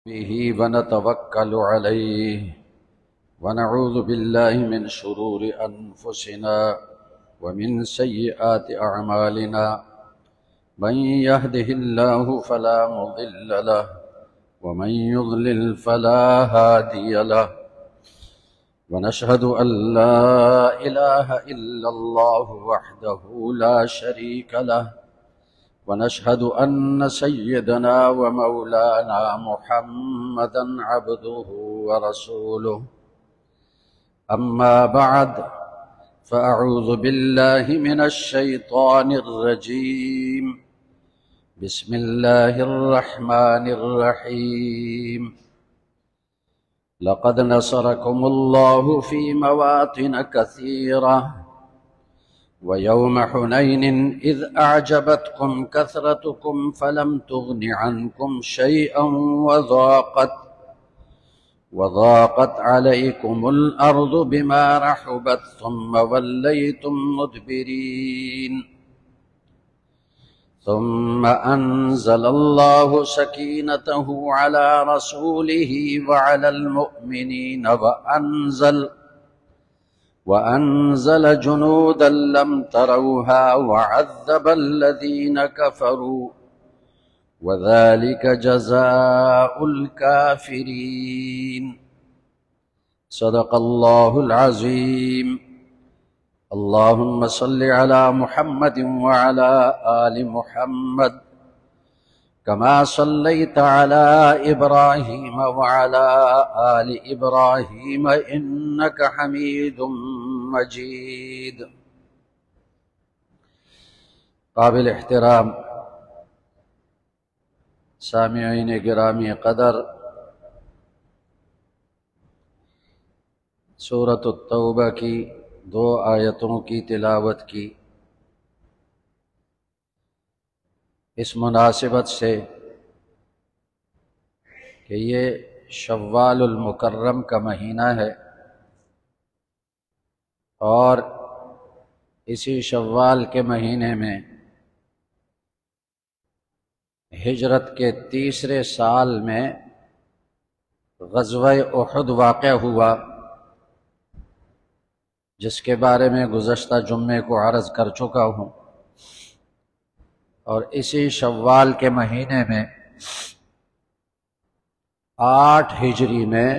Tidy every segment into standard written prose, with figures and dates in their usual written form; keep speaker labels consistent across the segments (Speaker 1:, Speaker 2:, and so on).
Speaker 1: به ونتوكل عليه ونعوذ بالله من شرور أنفسنا ومن سيئات أعمالنا من يهده الله فلا مضل له ومن يضلل فلا هادي له ونشهد أن لا إله إلا الله وحده لا شريك له ونشهد أن سيدنا ومولانا محمدا عبده ورسوله أما بعد فأعوذ بالله من الشيطان الرجيم بسم الله الرحمن الرحيم لقد نصركم الله في مواطن كثيرة ويوم حنين إذ أعجبتكم كثرتكم فلم تغن عنكم شيئا وضاقت عليكم الأرض بما رحبت ثم وليتم مدبرين ثم أنزل الله سكينته على رسوله وعلى المؤمنين وأنزل جنودا لم تروها وعذب الذين كفروا وذلك جزاء الكافرين صدق الله العظيم اللهم صل على محمد وعلى آل محمد كما صليت على إبراهيم وعلى آل إبراهيم إنك حميد مجيد۔ قابل احترام سامعین گرامی قدر، سورۃ التوبہ کی 2 آیتوں کی تلاوت کی۔ اس مناسبت سے کہ یہ شوال المکرم کا مہینہ ہے اور اسی شوال کے مہینے میں ہجرت کے 3 سال میں غزوہ احد واقع ہوا، جس کے بارے میں گزشتہ جمعے کو عرض کر چکا ہوں، اور اسی شوال کے مہینے میں 8 ہجری میں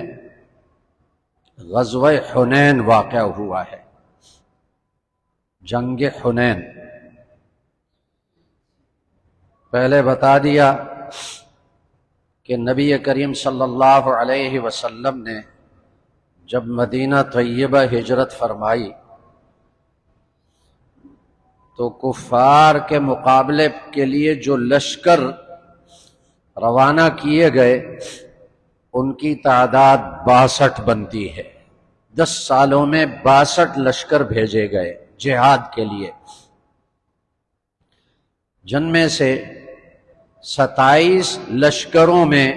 Speaker 1: غزوہ حنین واقع ہوا ہے، جنگ حنین۔ پہلے بتا دیا کہ نبی کریم صلی اللہ علیہ وسلم نے جب مدینہ طیبہ ہجرت فرمائی تو کفار کے مقابلے کے لیے جو لشکر روانہ کیے گئے ان کی تعداد 62 بنتی ہے۔ 10 سالوں میں 62 لشکر بھیجے گئے جہاد کے لیے، جن میں سے 27 لشکروں میں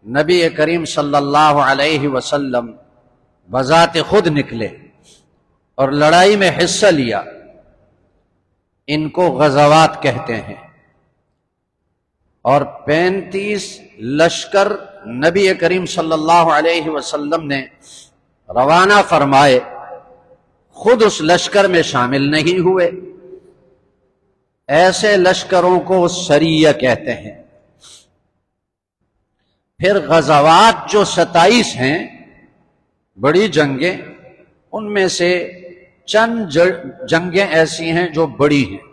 Speaker 1: نبی کریم صلی اللہ علیہ وسلم بذات خود نکلے اور لڑائی میں حصہ لیا۔ ان کو غزوات کہتے ہیں۔ اور 35 لشکر نبی کریم صلی اللہ علیہ وسلم نے روانہ فرمائے، خود اس لشکر میں شامل نہیں ہوئے۔ ایسے لشکروں کو سریہ کہتے ہیں۔ پھر غزوات جو 27 ہیں، بڑی جنگیں، ان میں سے چند جنگیں ایسی ہیں جو بڑی ہیں،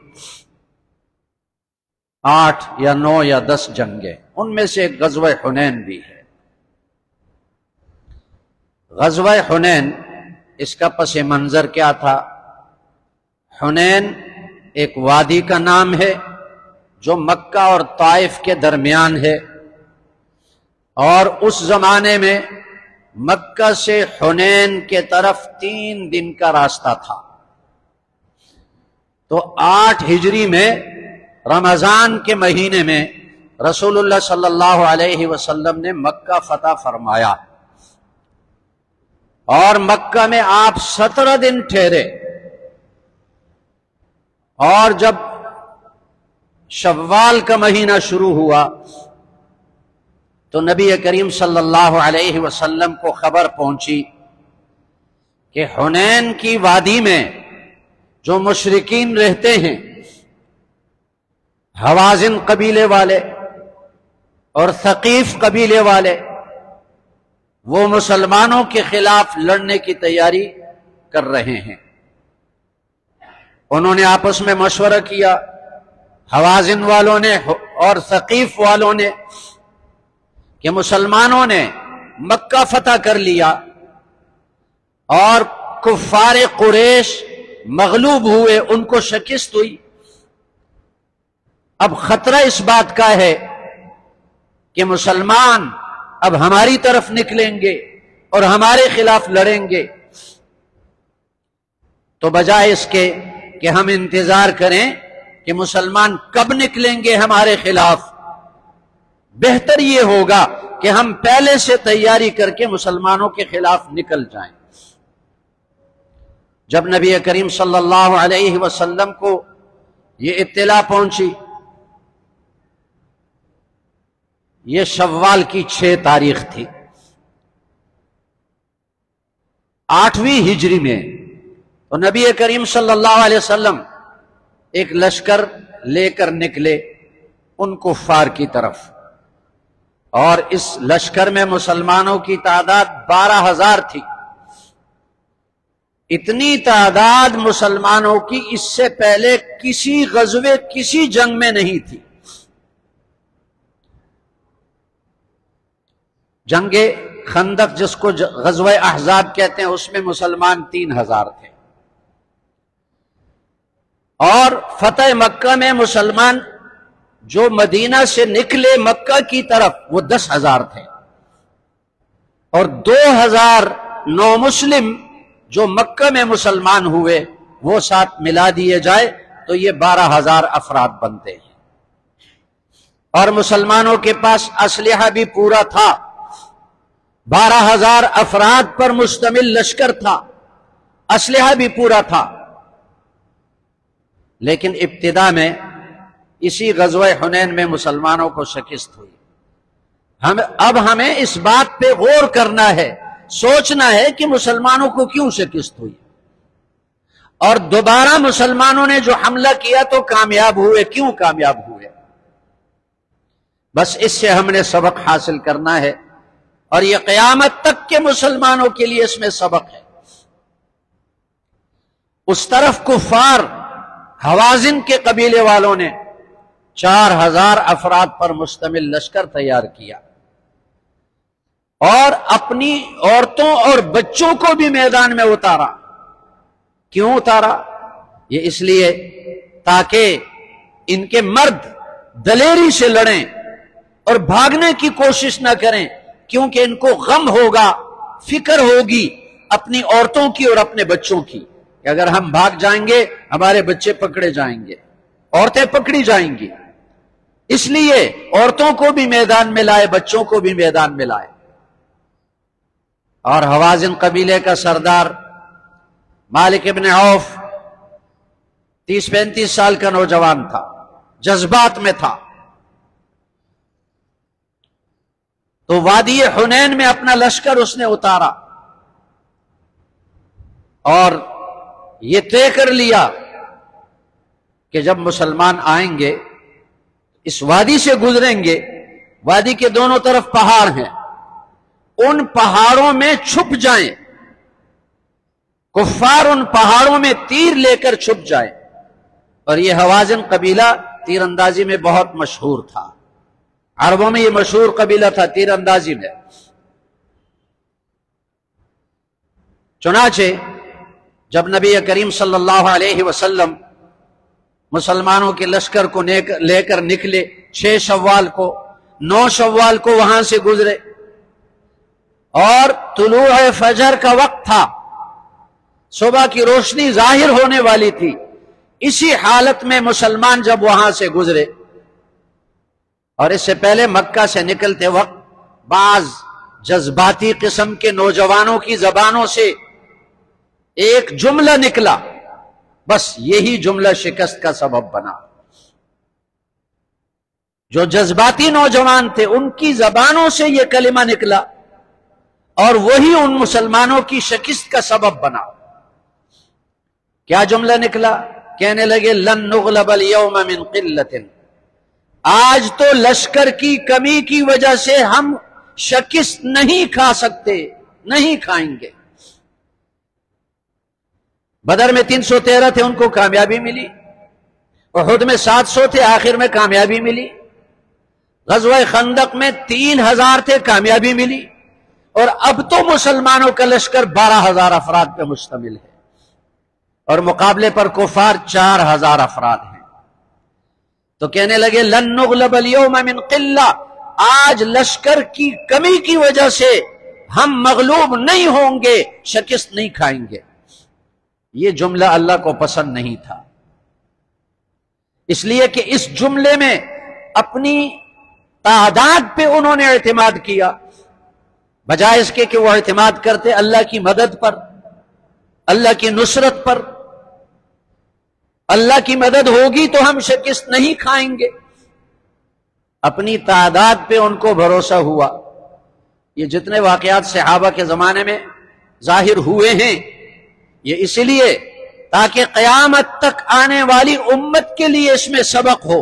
Speaker 1: 8 یا 9 یا 10 جنگیں، ان میں سے ایک غزوہ حنین بھی ہے۔ غزوہ حنین، اس کا پس منظر کیا تھا؟ حنین ایک وادی کا نام ہے جو مکہ اور طائف کے درمیان ہے، اور اس زمانے میں مکہ سے حنین کے طرف 3 دن کا راستہ تھا۔ تو 8 ہجری میں رمضان کے مہینے میں رسول اللہ صلی اللہ علیہ وسلم نے مکہ فتح فرمایا، اور مکہ میں آپ 17 دن ٹھہرے، اور جب شوال کا مہینہ شروع ہوا تو نبی کریم صلی اللہ علیہ وسلم کو خبر پہنچی کہ حنین کی وادی میں جو مشرکین رہتے ہیں، حوازن قبیلے والے اور ثقیف قبیلے والے، وہ مسلمانوں کے خلاف لڑنے کی تیاری کر رہے ہیں۔ انہوں نے آپس میں مشورہ کیا، حوازن والوں نے اور ثقیف والوں نے، کہ مسلمانوں نے مکہ فتح کر لیا اور کفار قریش مغلوب ہوئے، ان کو شکست ہوئی۔ اب خطرہ اس بات کا ہے کہ مسلمان اب ہماری طرف نکلیں گے اور ہمارے خلاف لڑیں گے، تو بجائے اس کے کہ ہم انتظار کریں کہ مسلمان کب نکلیں گے ہمارے خلاف، بہتر یہ ہوگا کہ ہم پہلے سے تیاری کر کے مسلمانوں کے خلاف نکل جائیں۔ جب نبی کریم صلی اللہ علیہ وسلم کو یہ اطلاع پہنچی، یہ شوال کی 6 تاریخ تھی، 8ویں ہجری میں، تو نبی کریم صلی اللہ علیہ وسلم ایک لشکر لے کر نکلے ان کفار کی طرف، اور اس لشکر میں مسلمانوں کی تعداد 12,000 تھی۔ اتنی تعداد مسلمانوں کی اس سے پہلے کسی غزوے، کسی جنگ میں نہیں تھی۔ جنگ خندق جس کو غزوہ احزاب کہتے ہیں، اس میں مسلمان 3,000 تھے، اور فتح مکہ میں مسلمان جو مدینہ سے نکلے مکہ کی طرف وہ 10,000 تھے، اور 2,000 نو مسلم جو مکہ میں مسلمان ہوئے وہ ساتھ ملا دیے جائے تو یہ 12,000 افراد بنتے ہیں۔ اور مسلمانوں کے پاس اسلحہ بھی پورا تھا، 12,000 افراد پر مشتمل لشکر تھا، اسلحہ بھی پورا تھا۔ لیکن ابتدا میں اسی غزوہ حنین میں مسلمانوں کو شکست ہوئی۔ اب ہمیں اس بات پہ غور کرنا ہے، سوچنا ہے کہ مسلمانوں کو کیوں شکست ہوئی، اور دوبارہ مسلمانوں نے جو حملہ کیا تو کامیاب ہوئے، کیوں کامیاب ہوئے۔ بس اس سے ہم نے سبق حاصل کرنا ہے، اور یہ قیامت تک کے مسلمانوں کے لیے اس میں سبق ہے۔ اس طرف کفار حوازن کے قبیلے والوں نے 4,000 افراد پر مشتمل لشکر تیار کیا، اور اپنی عورتوں اور بچوں کو بھی میدان میں اتارا۔ کیوں اتارا؟ یہ اس لیے تاکہ ان کے مرد دلیری سے لڑیں اور بھاگنے کی کوشش نہ کریں، کیونکہ ان کو غم ہوگا، فکر ہوگی اپنی عورتوں کی اور اپنے بچوں کی، کہ اگر ہم بھاگ جائیں گے ہمارے بچے پکڑے جائیں گے، عورتیں پکڑی جائیں گی۔ اس لیے عورتوں کو بھی میدان میں لائے، بچوں کو بھی میدان میں لائے۔ اور حوازن قبیلے کا سردار مالک ابن عوف 30-35 سال کا نوجوان تھا، جذبات میں تھا، تو وادی حنین میں اپنا لشکر اس نے اتارا، اور یہ طے کر لیا کہ جب مسلمان آئیں گے اس وادی سے گزریں گے، وادی کے دونوں طرف پہاڑ ہیں، ان پہاڑوں میں چھپ جائیں، کفار ان پہاڑوں میں تیر لے کر چھپ جائیں۔ اور یہ حوازن قبیلہ تیر اندازی میں بہت مشہور تھا، عربوں میں یہ مشہور قبیلہ تھا تیر اندازی میں۔ چنانچہ جب نبی کریم صلی اللہ علیہ وسلم مسلمانوں کے لشکر کو لے کر نکلے 6 شوال کو، 9 شوال کو وہاں سے گزرے، اور طلوع فجر کا وقت تھا، صبح کی روشنی ظاہر ہونے والی تھی۔ اسی حالت میں مسلمان جب وہاں سے گزرے، اور اس سے پہلے مکہ سے نکلتے وقت بعض جذباتی قسم کے نوجوانوں کی زبانوں سے ایک جملہ نکلا، بس یہی جملہ شکست کا سبب بنا۔ جو جذباتی نوجوان تھے ان کی زبانوں سے یہ کلمہ نکلا اور وہی ان مسلمانوں کی شکست کا سبب بنا۔ کیا جملہ نکلا؟ کہنے لگے لن نغلب اليوم من قلت، آج تو لشکر کی کمی کی وجہ سے ہم شکست نہیں کھا سکتے، نہیں کھائیں گے۔ بدر میں 313 تھے، ان کو کامیابی ملی، احد میں 700 تھے، آخر میں کامیابی ملی، غزوہ خندق میں 3000 تھے، کامیابی ملی، اور اب تو مسلمانوں کا لشکر 12000 افراد پہ مشتمل ہے اور مقابلے پر کفار 4000 افراد ہیں۔ تو کہنے لگے لن نغلب اليوم من قلہ، آج لشکر کی کمی کی وجہ سے ہم مغلوب نہیں ہوں گے، شکست نہیں کھائیں گے۔ یہ جملہ اللہ کو پسند نہیں تھا، اس لیے کہ اس جملے میں اپنی تعداد پہ انہوں نے اعتماد کیا، بجائے اس کے کہ وہ اعتماد کرتے اللہ کی مدد پر، اللہ کی نصرت پر۔ اللہ کی مدد ہوگی تو ہم شکست نہیں کھائیں گے۔ اپنی تعداد پہ ان کو بھروسہ ہوا۔ یہ جتنے واقعات صحابہ کے زمانے میں ظاہر ہوئے ہیں یہ اس لیے تاکہ قیامت تک آنے والی امت کے لیے اس میں سبق ہو،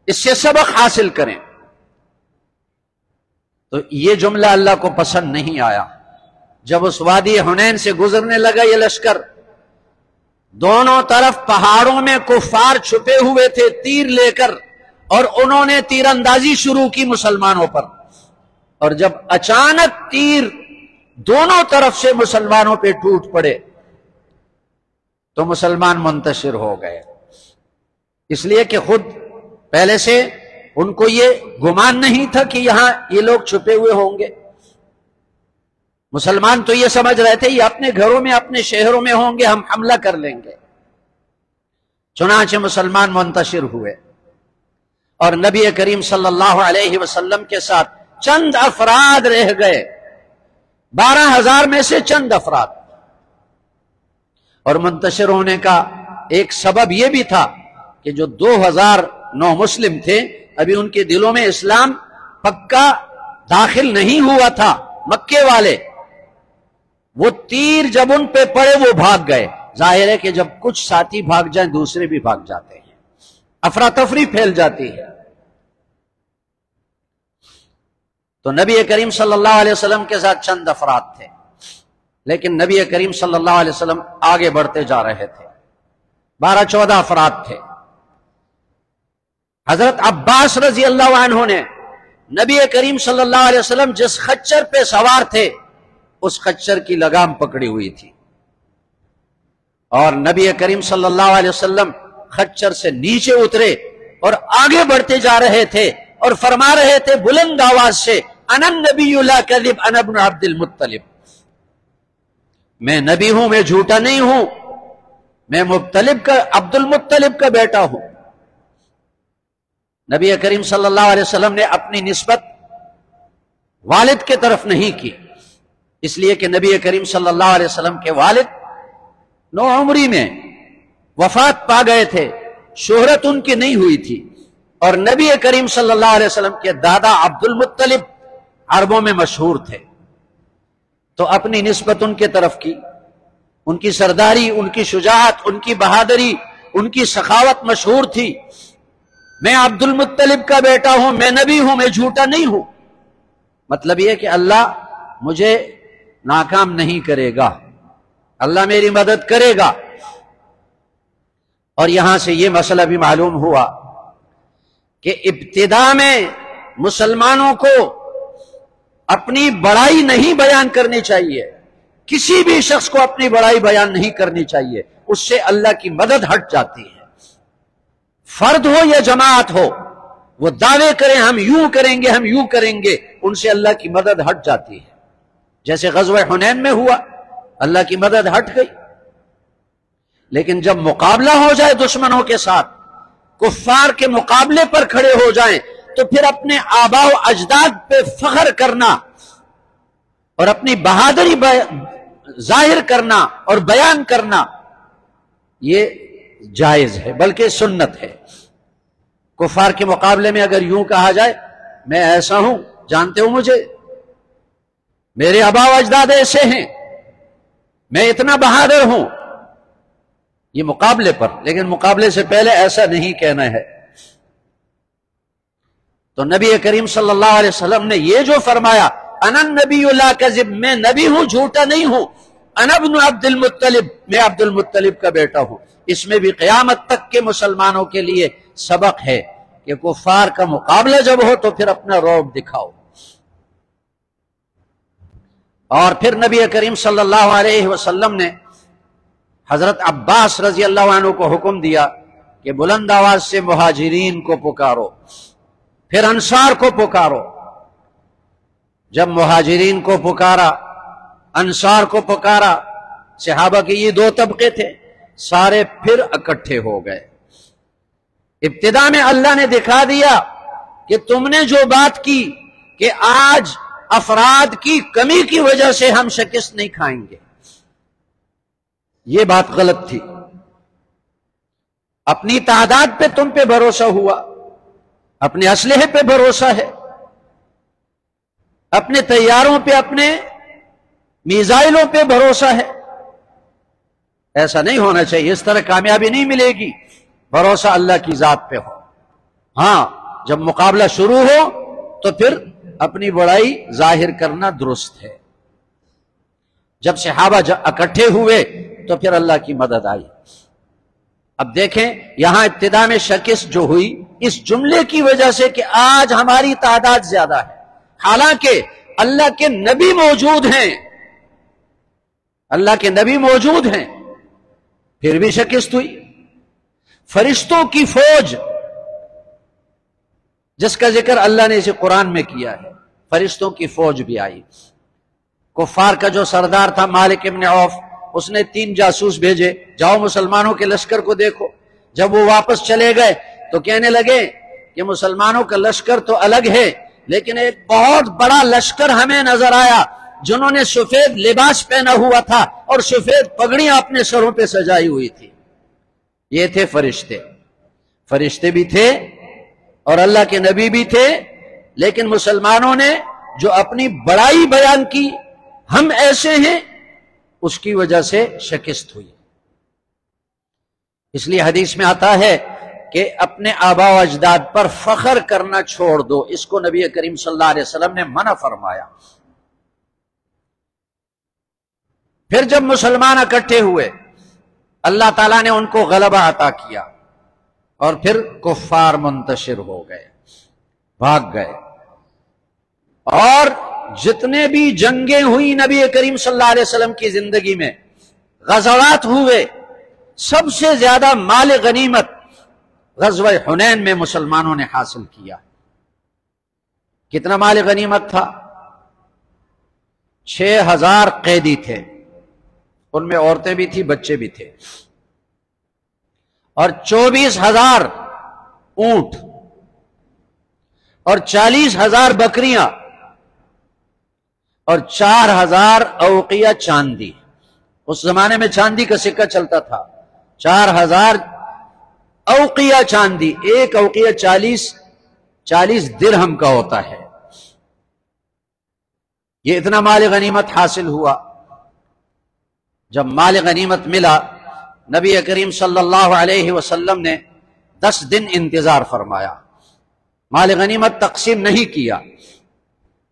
Speaker 1: اس سے سبق حاصل کریں۔ تو یہ جملہ اللہ کو پسند نہیں آیا۔ جب اس وادی حنین سے گزرنے لگا یہ لشکر، دونوں طرف پہاڑوں میں کفار چھپے ہوئے تھے تیر لے کر، اور انہوں نے تیر اندازی شروع کی مسلمانوں پر، اور جب اچانک تیر دونوں طرف سے مسلمانوں پہ ٹوٹ پڑے تو مسلمان منتشر ہو گئے، اس لیے کہ خود پہلے سے ان کو یہ گمان نہیں تھا کہ یہاں یہ لوگ چھپے ہوئے ہوں گے۔ مسلمان تو یہ سمجھ رہے تھے یہ اپنے گھروں میں اپنے شہروں میں ہوں گے، ہم حملہ کر لیں گے۔ چنانچہ مسلمان منتشر ہوئے اور نبی کریم صلی اللہ علیہ وسلم کے ساتھ چند افراد رہ گئے، 12000 میں سے چند افراد۔ اور منتشر ہونے کا ایک سبب یہ بھی تھا کہ جو 2000 نو مسلم تھے ابھی ان کے دلوں میں اسلام پکا داخل نہیں ہوا تھا، مکے والے، وہ تیر جب ان پہ پڑے وہ بھاگ گئے۔ ظاہر ہے کہ جب کچھ ساتھی بھاگ جائیں دوسرے بھی بھاگ جاتے ہیں، افراتفری پھیل جاتی ہے۔ تو نبی کریم صلی اللہ علیہ وسلم کے ساتھ چند افراد تھے، لیکن نبی کریم صلی اللہ علیہ وسلم آگے بڑھتے جا رہے تھے، 12-14 افراد تھے۔ حضرت عباس رضی اللہ عنہ نے نبی کریم صلی اللہ علیہ وسلم جس خچر پہ سوار تھے اس خچر کی لگام پکڑی ہوئی تھی، اور نبی کریم صلی اللہ علیہ وسلم خچر سے نیچے اترے اور آگے بڑھتے جا رہے تھے اور فرما رہے تھے بلند آواز سے انا النبی لا کذب انا ابن عبد المطلب، میں نبی ہوں، میں جھوٹا نہیں ہوں، میں عبد المطلب کا بیٹا ہوں۔ نبی کریم صلی اللہ علیہ وسلم نے اپنی نسبت والد کے طرف نہیں کی، اس لیے کہ نبی کریم صلی اللہ علیہ وسلم کے والد نوعمری میں وفات پا گئے تھے، شہرت ان کی نہیں ہوئی تھی، اور نبی کریم صلی اللہ علیہ وسلم کے دادا عبد المطلب عربوں میں مشہور تھے، تو اپنی نسبت ان کے طرف کی، ان کی سرداری، ان کی شجاعت، ان کی بہادری، ان کی سخاوت مشہور تھی۔ میں عبد المطلب کا بیٹا ہوں، میں نبی ہوں، میں جھوٹا نہیں ہوں۔ مطلب یہ کہ اللہ مجھے ناکام نہیں کرے گا، اللہ میری مدد کرے گا۔ اور یہاں سے یہ مسئلہ بھی معلوم ہوا کہ ابتدا میں مسلمانوں کو اپنی بڑائی نہیں بیان کرنی چاہیے، کسی بھی شخص کو اپنی بڑائی بیان نہیں کرنی چاہیے، اس سے اللہ کی مدد ہٹ جاتی ہے۔ فرد ہو یا جماعت ہو، وہ دعوے کریں ہم یوں کریں گے، ہم یوں کریں گے، ان سے اللہ کی مدد ہٹ جاتی ہے۔ جیسے غزوہ حنین میں ہوا، اللہ کی مدد ہٹ گئی۔ لیکن جب مقابلہ ہو جائے دشمنوں کے ساتھ، کفار کے مقابلے پر کھڑے ہو جائیں، تو پھر اپنے آباء و اجداد پہ فخر کرنا اور اپنی بہادری ظاہر کرنا اور بیان کرنا یہ جائز ہے، بلکہ سنت ہے۔ کفار کے مقابلے میں اگر یوں کہا جائے میں ایسا ہوں، جانتے ہو مجھے، میرے آبا و اجداد ایسے ہیں، میں اتنا بہادر ہوں، یہ مقابلے پر، لیکن مقابلے سے پہلے ایسا نہیں کہنا ہے۔ تو نبی کریم صلی اللہ علیہ وسلم نے یہ جو فرمایا انا النبی لا کذب، میں نبی ہوں، جھوٹا نہیں ہوں، انا ابن عبد المطلب، میں عبد المطلب کا بیٹا ہوں، اس میں بھی قیامت تک کے مسلمانوں کے لیے سبق ہے کہ کفار کا مقابلہ جب ہو تو پھر اپنا رعب دکھاؤ۔ اور پھر نبی کریم صلی اللہ علیہ وسلم نے حضرت عباس رضی اللہ عنہ کو حکم دیا کہ بلند آواز سے مہاجرین کو پکارو، پھر انصار کو پکارو۔ جب مہاجرین کو پکارا، انصار کو پکارا، صحابہ کے یہ دو طبقے تھے، سارے پھر اکٹھے ہو گئے۔ ابتدا میں اللہ نے دکھا دیا کہ تم نے جو بات کی کہ آج افراد کی کمی کی وجہ سے ہم شکست نہیں کھائیں گے، یہ بات غلط تھی۔ اپنی تعداد پہ تم پہ بھروسہ ہوا، اپنے اسلحے پہ بھروسہ ہے، اپنے طیاروں پہ، اپنے میزائلوں پہ بھروسہ ہے۔ ایسا نہیں ہونا چاہیے، اس طرح کامیابی نہیں ملے گی۔ بھروسہ اللہ کی ذات پہ ہو۔ ہاں جب مقابلہ شروع ہو تو پھر اپنی بڑائی ظاہر کرنا درست ہے۔ جب صحابہ اکٹھے ہوئے تو پھر اللہ کی مدد آئی۔ اب دیکھیں یہاں ابتدا میں شکست جو ہوئی اس جملے کی وجہ سے کہ آج ہماری تعداد زیادہ ہے، حالانکہ اللہ کے نبی موجود ہیں، اللہ کے نبی موجود ہیں، پھر بھی شکست ہوئی۔ فرشتوں کی فوج جس کا ذکر اللہ نے اسے قرآن میں کیا ہے، فرشتوں کی فوج بھی آئی۔ کفار کا جو سردار تھا مالک ابن عوف، اس نے 3 جاسوس بھیجے، جاؤ مسلمانوں کے لشکر کو دیکھو۔ جب وہ واپس چلے گئے تو کہنے لگے کہ مسلمانوں کا لشکر تو الگ ہے، لیکن ایک بہت بڑا لشکر ہمیں نظر آیا جنہوں نے سفید لباس پہنا ہوا تھا اور سفید پگڑیاں اپنے سروں پہ سجائی ہوئی تھی۔ یہ تھے فرشتے، فرشتے بھی تھے اور اللہ کے نبی بھی تھے، لیکن مسلمانوں نے جو اپنی بڑائی بیان کی، ہم ایسے ہیں، اس کی وجہ سے شکست ہوئی۔ اس لیے حدیث میں آتا ہے کہ اپنے آبا و اجداد پر فخر کرنا چھوڑ دو، اس کو نبی کریم صلی اللہ علیہ وسلم نے منع فرمایا۔ پھر جب مسلمان اکٹھے ہوئے اللہ تعالیٰ نے ان کو غلبہ عطا کیا اور پھر کفار منتشر ہو گئے، بھاگ گئے۔ اور جتنے بھی جنگیں ہوئی نبی کریم صلی اللہ علیہ وسلم کی زندگی میں، غزوات ہوئے، سب سے زیادہ مال غنیمت غزوہ حنین میں مسلمانوں نے حاصل کیا۔ کتنا مال غنیمت تھا؟ 6000 قیدی تھے، ان میں عورتیں بھی تھی، بچے بھی تھے، اور 24000 اونٹ اور 40000 بکریاں اور 4000 اوقیہ چاندی۔ اس زمانے میں چاندی کا سکہ چلتا تھا۔ 4000 اوقیہ چاندی، ایک اوقیہ 40 درہم کا ہوتا ہے۔ یہ اتنا مال غنیمت حاصل ہوا۔ جب مال غنیمت ملا، نبی کریم صلی اللہ علیہ وسلم نے 10 دن انتظار فرمایا، مال غنیمت تقسیم نہیں کیا۔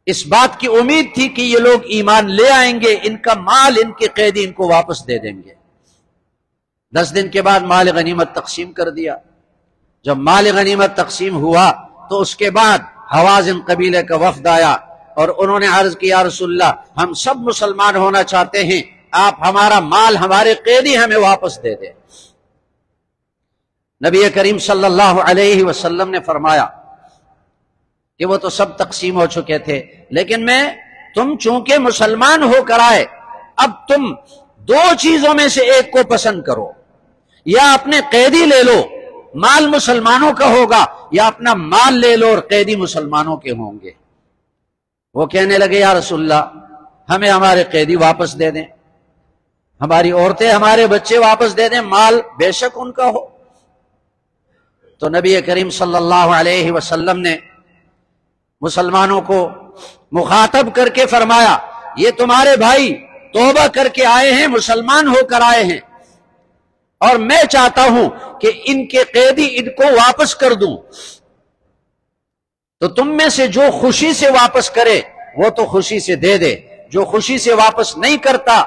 Speaker 1: اس بات کی امید تھی کہ یہ لوگ ایمان لے آئیں گے، ان کا مال، ان کے قیدی ان کو واپس دے دیں گے۔ 10 دن کے بعد مال غنیمت تقسیم کر دیا۔ جب مال غنیمت تقسیم ہوا تو اس کے بعد حوازن قبیلے کا وفد آیا اور انہوں نے عرض کیا، یا رسول اللہ، ہم سب مسلمان ہونا چاہتے ہیں، آپ ہمارا مال، ہمارے قیدی ہمیں واپس دے دیں۔ نبی کریم صلی اللہ علیہ وسلم نے فرمایا کہ وہ تو سب تقسیم ہو چکے تھے، لیکن تم چونکہ مسلمان ہو کر آئے، اب تم 2 چیزوں میں سے ایک کو پسند کرو، یا اپنے قیدی لے لو، مال مسلمانوں کا ہوگا، یا اپنا مال لے لو اور قیدی مسلمانوں کے ہوں گے۔ وہ کہنے لگے، یا رسول اللہ، ہمیں ہمارے قیدی واپس دے دیں، ہماری عورتیں، ہمارے بچے واپس دے دیں، مال بے شک ان کا ہو۔ تو نبی کریم صلی اللہ علیہ وسلم نے مسلمانوں کو مخاطب کر کے فرمایا، یہ تمہارے بھائی توبہ کر کے آئے ہیں، مسلمان ہو کر آئے ہیں، اور میں چاہتا ہوں کہ ان کے قیدی ان کو واپس کر دوں، تو تم میں سے جو خوشی سے واپس کرے وہ تو خوشی سے دے دے، جو خوشی سے واپس نہیں کرتا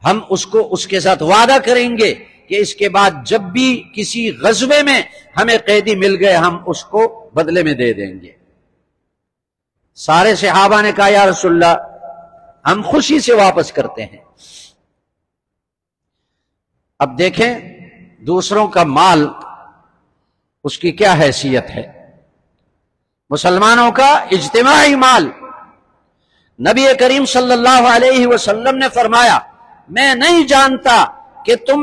Speaker 1: ہم اس کے ساتھ وعدہ کریں گے کہ اس کے بعد جب بھی کسی غزوے میں ہمیں قیدی مل گئے ہم اس کو بدلے میں دے دیں گے۔ سارے صحابہ نے کہا یا رسول اللہ ہم خوشی سے واپس کرتے ہیں۔ اب دیکھیں دوسروں کا مال اس کی کیا حیثیت ہے، مسلمانوں کا اجتماعی مال۔ نبی کریم صلی اللہ علیہ وسلم نے فرمایا، میں نہیں جانتا کہ تم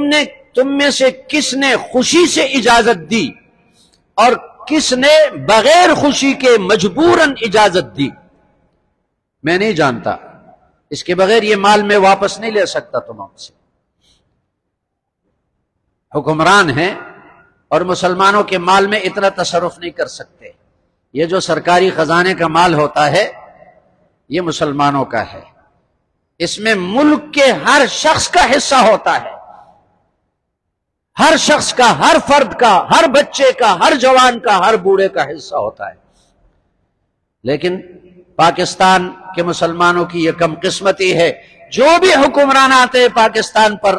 Speaker 1: میں سے کس نے خوشی سے اجازت دی اور کس نے بغیر خوشی کے مجبوراً اجازت دی، میں نہیں جانتا، اس کے بغیر یہ مال میں واپس نہیں لے سکتا تم سے۔ حکمران ہیں اور مسلمانوں کے مال میں اتنا تصرف نہیں کر سکتے، یہ جو سرکاری خزانے کا مال ہوتا ہے یہ مسلمانوں کا ہے، اس میں ملک کے ہر شخص کا حصہ ہوتا ہے، ہر شخص کا، ہر فرد کا، ہر بچے کا، ہر جوان کا، ہر بوڑھے کا حصہ ہوتا ہے۔ لیکن پاکستان کے مسلمانوں کی یہ کم قسمتی ہے، جو بھی حکمران آتے ہیں پاکستان پر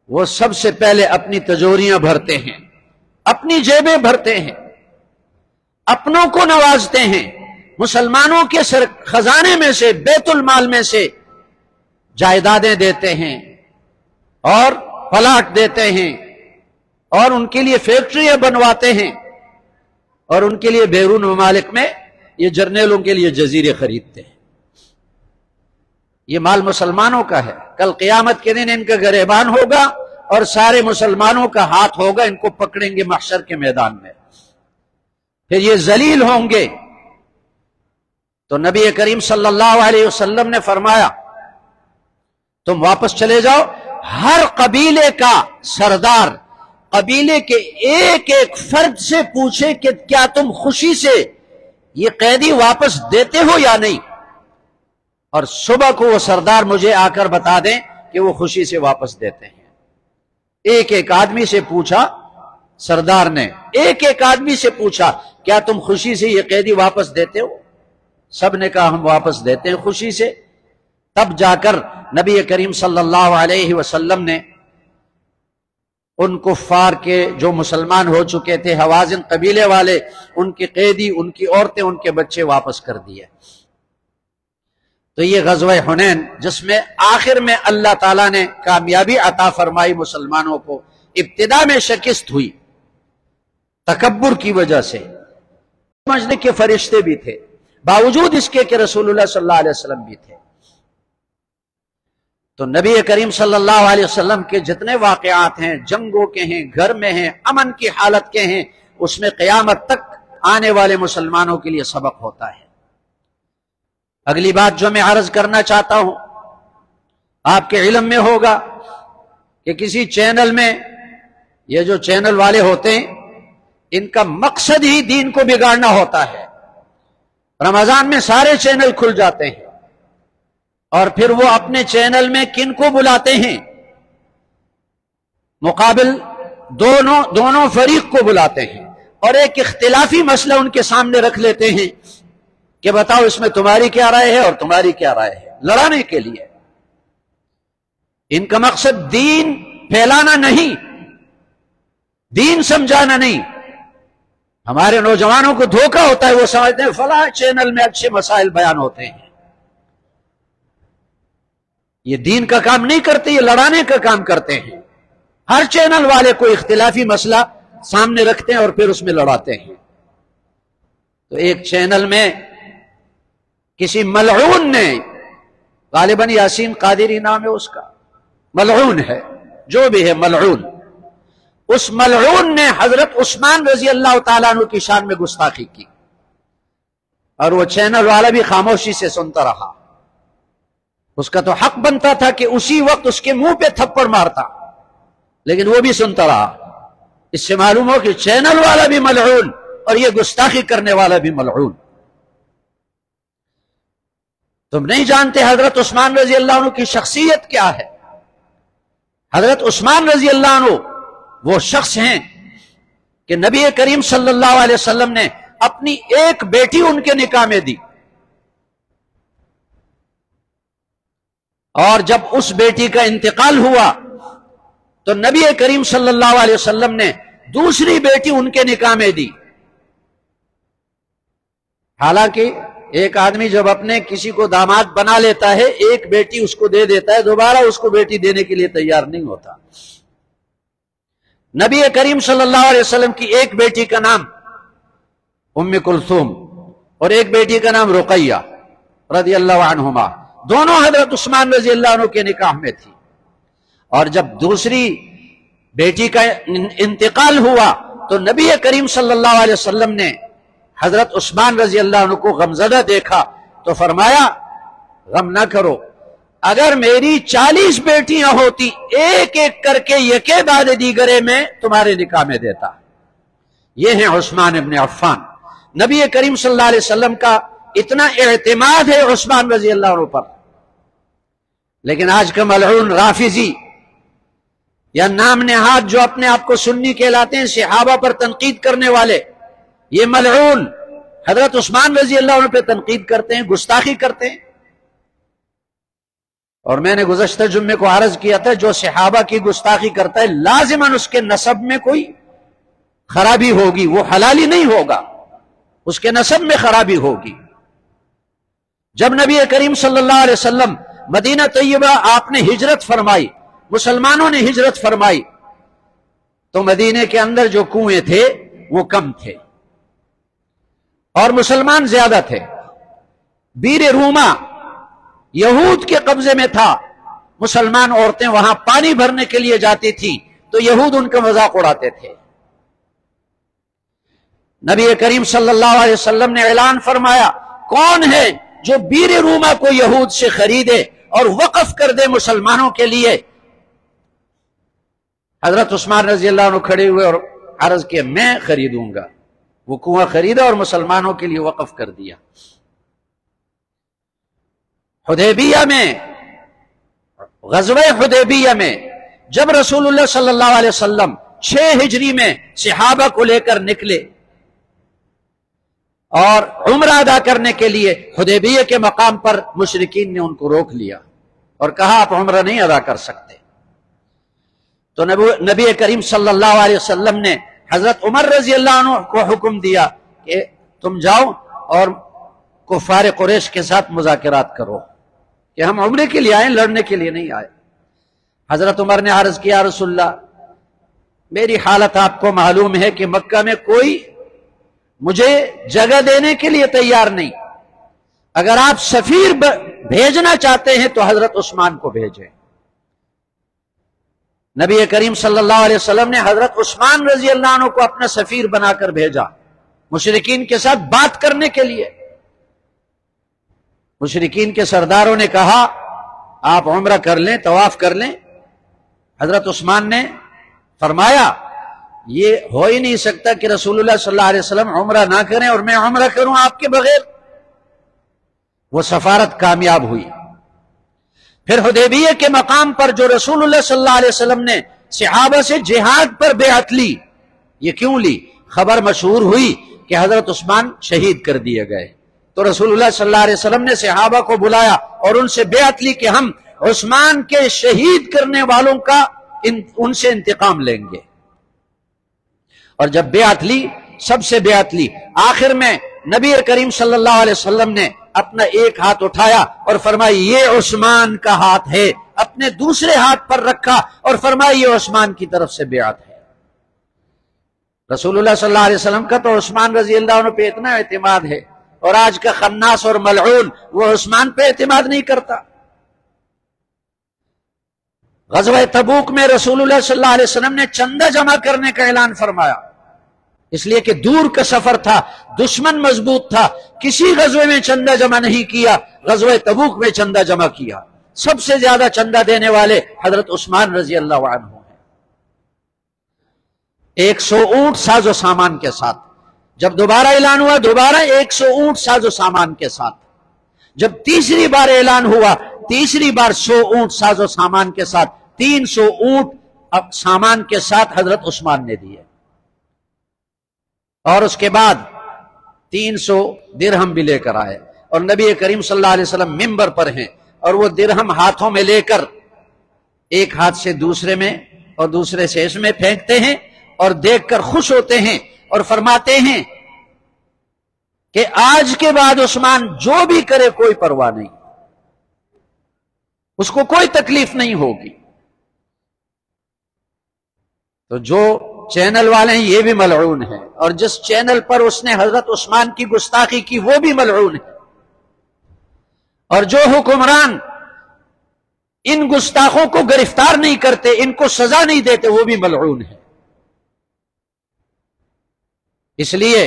Speaker 1: وہ سب سے پہلے اپنی تجوریاں بھرتے ہیں، اپنی جیبیں بھرتے ہیں، اپنوں کو نوازتے ہیں، مسلمانوں کے خزانے میں سے، بیت المال میں سے جائیدادیں دیتے ہیں اور پلاٹ دیتے ہیں اور ان کے لیے فیکٹریاں بنواتے ہیں اور ان کے لیے بیرون ممالک میں یہ جرنیلوں کے لیے جزیرے خریدتے ہیں۔ یہ مال مسلمانوں کا ہے، کل قیامت کے دن ان کا گریبان ہوگا اور سارے مسلمانوں کا ہاتھ ہوگا، ان کو پکڑیں گے محشر کے میدان میں، پھر یہ ذلیل ہوں گے۔ تو نبی کریم صلی اللہ علیہ وسلم نے فرمایا تم واپس چلے جاؤ، ہر قبیلے کا سردار قبیلے کے ایک ایک فرد سے پوچھے کہ کیا تم خوشی سے یہ قیدی واپس دیتے ہو یا نہیں، اور صبح کو وہ سردار مجھے آ کر بتا دیں کہ وہ خوشی سے واپس دیتے ہیں۔ ایک ایک آدمی سے پوچھا سردار نے، ایک ایک آدمی سے پوچھا کیا تم خوشی سے یہ قیدی واپس دیتے ہو؟ سب نے کہا ہم واپس دیتے ہیں خوشی سے۔ تب جا کر نبی کریم صلی اللہ علیہ وسلم نے ان کفار کے جو مسلمان ہو چکے تھے حوازن قبیلے والے، ان کے قیدی، ان کی عورتیں، ان کے بچے واپس کر دیے۔ تو یہ غزوہ حنین جس میں آخر میں اللہ تعالیٰ نے کامیابی عطا فرمائی مسلمانوں کو، ابتدا میں شکست ہوئی تکبر کی وجہ سے، سمجھنے کے فرشتے بھی تھے، باوجود اس کے کہ رسول اللہ صلی اللہ علیہ وسلم بھی تھے۔ تو نبی کریم صلی اللہ علیہ وسلم کے جتنے واقعات ہیں، جنگوں کے ہیں، گھر میں ہیں، امن کی حالت کے ہیں، اس میں قیامت تک آنے والے مسلمانوں کے لیے سبق ہوتا ہے۔ اگلی بات جو میں عرض کرنا چاہتا ہوں، آپ کے علم میں ہوگا کہ کسی چینل میں، یہ جو چینل والے ہوتے ہیں ان کا مقصد ہی دین کو بگاڑنا ہوتا ہے۔ رمضان میں سارے چینل کھل جاتے ہیں اور پھر وہ اپنے چینل میں کن کو بلاتے ہیں؟ مقابل دونوں فریق کو بلاتے ہیں اور ایک اختلافی مسئلہ ان کے سامنے رکھ لیتے ہیں کہ بتاؤ اس میں تمہاری کیا رائے ہے اور تمہاری کیا رائے ہے، لڑانے کے لیے۔ ان کا مقصد دین پھیلانا نہیں، دین سمجھانا نہیں۔ ہمارے نوجوانوں کو دھوکہ ہوتا ہے، وہ سمجھتے ہیں فلاں چینل میں اچھے مسائل بیان ہوتے ہیں، یہ دین کا کام نہیں کرتے، یہ لڑانے کا کام کرتے ہیں۔ ہر چینل والے کو اختلافی مسئلہ سامنے رکھتے ہیں اور پھر اس میں لڑاتے ہیں۔ تو ایک چینل میں کسی ملعون نے، غالباً یاسین قادری نام ہے اس کا، ملعون ہے، جو بھی ہے ملعون، اس ملعون نے حضرت عثمان رضی اللہ تعالیٰ عنہ کی شان میں گستاخی کی، اور وہ چینل والا بھی خاموشی سے سنتا رہا۔ اس کا تو حق بنتا تھا کہ اسی وقت اس کے منہ پہ تھپڑ مارتا، لیکن وہ بھی سنتا رہا۔ اس سے معلوم ہو کہ چینل والا بھی ملعون اور یہ گستاخی کرنے والا بھی ملعون۔ تم نہیں جانتے حضرت عثمان رضی اللہ عنہ کی شخصیت کیا ہے؟ حضرت عثمان رضی اللہ عنہ وہ شخص ہیں کہ نبی کریم صلی اللہ علیہ وسلم نے اپنی ایک بیٹی ان کے نکاح میں دی، اور جب اس بیٹی کا انتقال ہوا تو نبی کریم صلی اللہ علیہ وسلم نے دوسری بیٹی ان کے نکاح میں دی۔ حالانکہ ایک آدمی جب اپنے کسی کو داماد بنا لیتا ہے، ایک بیٹی اس کو دے دیتا ہے، دوبارہ اس کو بیٹی دینے کے لیے تیار نہیں ہوتا۔ نبی کریم صلی اللہ علیہ وسلم کی ایک بیٹی کا نام ام کلثوم اور ایک بیٹی کا نام رقیہ رضی اللہ عنہما، دونوں حضرت عثمان رضی اللہ عنہ کے نکاح میں تھی۔ اور جب دوسری بیٹی کا انتقال ہوا تو نبی کریم صلی اللہ علیہ وسلم نے حضرت عثمان رضی اللہ عنہ کو غمزدہ دیکھا تو فرمایا غم نہ کرو، اگر میری 40 بیٹیاں ہوتی ایک ایک کر کے یکے بعد دیگرے میں تمہارے نکاح میں دیتا۔ یہ ہیں عثمان ابن عفان۔ نبی کریم صلی اللہ علیہ وسلم کا اتنا اعتماد ہے عثمان رضی اللہ عنہ پر، لیکن آج کا ملعون رافضی یا نام نہاد جو اپنے آپ کو سنی کہلاتے ہیں، صحابہ پر تنقید کرنے والے، یہ ملعون حضرت عثمان رضی اللہ عنہ پہ تنقید کرتے ہیں، گستاخی کرتے ہیں۔ اور میں نے گزشتہ جمعے کو عرض کیا تھا، جو صحابہ کی گستاخی کرتا ہے لازماً اس کے نسب میں کوئی خرابی ہوگی، وہ حلالی نہیں ہوگا، اس کے نسب میں خرابی ہوگی۔ جب نبی کریم صلی اللہ علیہ وسلم مدینہ طیبہ آپ نے ہجرت فرمائی، مسلمانوں نے ہجرت فرمائی، تو مدینے کے اندر جو کنویں تھے وہ کم تھے اور مسلمان زیادہ تھے۔ بیر روما یہود کے قبضے میں تھا، مسلمان عورتیں وہاں پانی بھرنے کے لیے جاتی تھی تو یہود ان کا مذاق اڑاتے تھے۔ نبی کریم صلی اللہ علیہ وسلم نے اعلان فرمایا، کون ہے جو بیر روما کو یہود سے خریدے اور وقف کر دے مسلمانوں کے لیے؟ حضرت عثمان رضی اللہ عنہ کھڑے ہوئے اور عرض کیا میں خریدوں گا۔ وہ کنواں خریدا اور مسلمانوں کے لیے وقف کر دیا۔ حدیبیہ میں، غزوہ حدیبیہ میں جب رسول اللہ صلی اللہ علیہ وسلم 6 ہجری میں صحابہ کو لے کر نکلے اور عمرہ ادا کرنے کے لیے، حدیبیہ کے مقام پر مشرکین نے ان کو روک لیا اور کہا آپ عمرہ نہیں ادا کر سکتے۔ تو نبی کریم صلی اللہ علیہ وسلم نے حضرت عمر رضی اللہ عنہ کو حکم دیا کہ تم جاؤ اور کفار قریش کے ساتھ مذاکرات کرو کہ ہم عمرے کے لیے آئے، لڑنے کے لیے نہیں آئے۔ حضرت عمر نے عرض کیا رسول اللہ، میری حالت آپ کو معلوم ہے کہ مکہ میں کوئی مجھے جگہ دینے کے لیے تیار نہیں، اگر آپ سفیر بھیجنا چاہتے ہیں تو حضرت عثمان کو بھیجیں۔ نبی کریم صلی اللہ علیہ وسلم نے حضرت عثمان رضی اللہ عنہ کو اپنا سفیر بنا کر بھیجا مشرکین کے ساتھ بات کرنے کے لیے۔ مشرکین کے سرداروں نے کہا آپ عمرہ کر لیں، طواف کر لیں۔ حضرت عثمان نے فرمایا یہ ہو ہی نہیں سکتا کہ رسول اللہ صلی اللہ علیہ وسلم عمرہ نہ کریں اور میں عمرہ کروں آپ کے بغیر۔ وہ سفارت کامیاب ہوئی۔ پھر حدیبیہ کے مقام پر جو رسول اللہ صلی اللہ علیہ وسلم نے صحابہ سے جہاد پر بیعت لی، یہ کیوں لی؟ خبر مشہور ہوئی کہ حضرت عثمان شہید کر دیے گئے، تو رسول اللہ صلی اللہ علیہ وسلم نے صحابہ کو بلایا اور ان سے بیعت لی کہ ہم عثمان کے شہید کرنے والوں کا ان سے انتقام لیں گے۔ اور جب بیعت لی، سب سے بیعت لی، آخر میں نبی کریم صلی اللہ علیہ وسلم نے اپنا ایک ہاتھ اٹھایا اور فرمایا یہ عثمان کا ہاتھ ہے، اپنے دوسرے ہاتھ پر رکھا اور فرمایا یہ عثمان کی طرف سے بیعت ہے۔ رسول اللہ صلی اللہ علیہ وسلم کا تو عثمان رضی اللہ عنہ پہ اتنا اعتماد ہے، اور آج کا خناس اور ملعون وہ عثمان پہ اعتماد نہیں کرتا۔ غزوہ تبوک میں رسول اللہ صلی اللہ علیہ وسلم نے چندہ جمع کرنے کا اعلان فرمایا، اس لیے کہ دور کا سفر تھا، دشمن مضبوط تھا، کسی غزوے میں چندہ جمع نہیں کیا، غزوہ تبوک میں چندہ جمع کیا۔ سب سے زیادہ چندہ دینے والے حضرت عثمان رضی اللہ عنہ ہیں۔ 100 اونٹ ساز و سامان کے ساتھ. جب دوبارہ اعلان ہوا دوبارہ 100 اونٹ ساز و سامان کے ساتھ. جب تیسری بار اعلان ہوا تیسری بار 100 اونٹ ساز و سامان کے ساتھ. 300 اونٹ سامان کے ساتھ حضرت عثمان نے دیے. اور اس کے بعد 300 درہم بھی لے کر آئے. اور نبی کریم صلی اللہ علیہ وسلم ممبر پر ہیں اور وہ درہم ہاتھوں میں لے کر ایک ہاتھ سے دوسرے میں اور دوسرے سے اس میں پھینکتے ہیں اور دیکھ کر خوش ہوتے ہیں اور فرماتے ہیں کہ آج کے بعد عثمان جو بھی کرے کوئی پرواہ نہیں، اس کو کوئی تکلیف نہیں ہوگی. تو جو چینل والے ہیں یہ بھی ملعون ہیں، اور جس چینل پر اس نے حضرت عثمان کی گستاخی کی وہ بھی ملعون ہے، اور جو حکمران ان گستاخوں کو گرفتار نہیں کرتے، ان کو سزا نہیں دیتے، وہ بھی ملعون ہے. اس لیے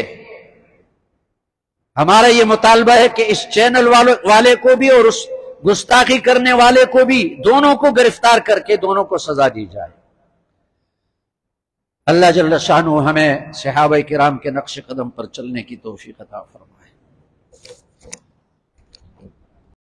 Speaker 1: ہمارا یہ مطالبہ ہے کہ اس چینل والے کو بھی اور اس گستاخی کرنے والے کو بھی دونوں کو گرفتار کر کے دونوں کو سزا دی جائے. اللہ جل شانہ ہمیں صحابہ کرام کے نقش قدم پر چلنے کی توفیق عطا فرمائے.